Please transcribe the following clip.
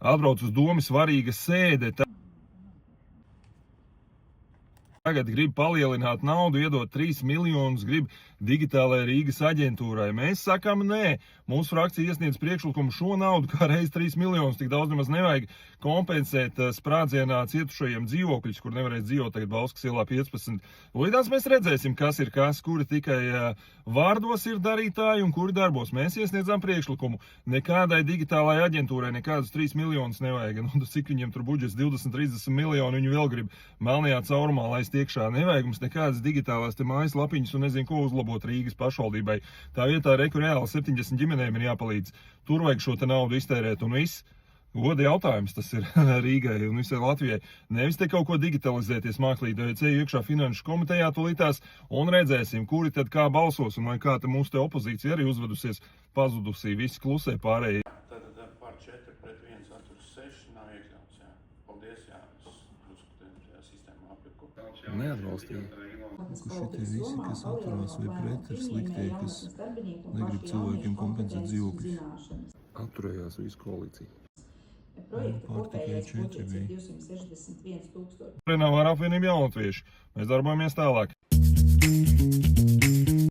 atbrauc uz domu svarīga sēde. Tagad grib palielināt naudu, iedot 3 miljonus, grib digitālajai Rīgas aģentūrai. Mēs sakām nē. Mūsu frakcija iesniedz priekšlikumu šo naudu, kā reiz 3 miljonus, tik daudz nemaz nevajag kompensēt sprādzienā cietušajiem dzīvokļus, kur nevarēs dzīvot tagad Valskas ielā 15. Līdz mēs redzēsim, kas ir kas, kuri tikai vārdos ir darītāji un kuri darbos. Mēs iesniedzām priekšlikumu. Nekādai digitālajai aģentūrai nekādus 3 miljonus nevajag. Nu, cik viņiem tur budžets 20-30 miljoni, viņi vēl grib melnajā caurumā laist iekšā. Nevajag mums nekādas digitālās te mājas lapiņas un nezinu, ko uzlabot Rīgas pašvaldībai. Tā vietā reku reāli 70 ģimenēm ir jāpalīdz. Tur vajag šo te naudu iztērēt un viss. Goda jautājums tas ir Rīgai un visai Latvijai. Nevis te kaut ko digitalizēties mākslīgi, ceļu iekšā finanšu komitejā tulītās un redzēsim, kuri tad kā balsos un vai kā te mūsu te opozīcija arī uzvedusies pazudusī. Visi klusē pārējie. Tātad par 4 pret 1 atturas 6 nav iekļauts, jā. Paldies, jā. Es drusku tajā sistēmā apliku. Neatbalstīja. Šitie visi, kas atturās vai pret, ir sliktie, kas negrib cilvēkiem kompensēt dzīvokļus. Atturējās visu koalīciju. Pārtikai 4 bija. Renavāra apvienība jaunatvieši. Mēs darbojamies tālāk.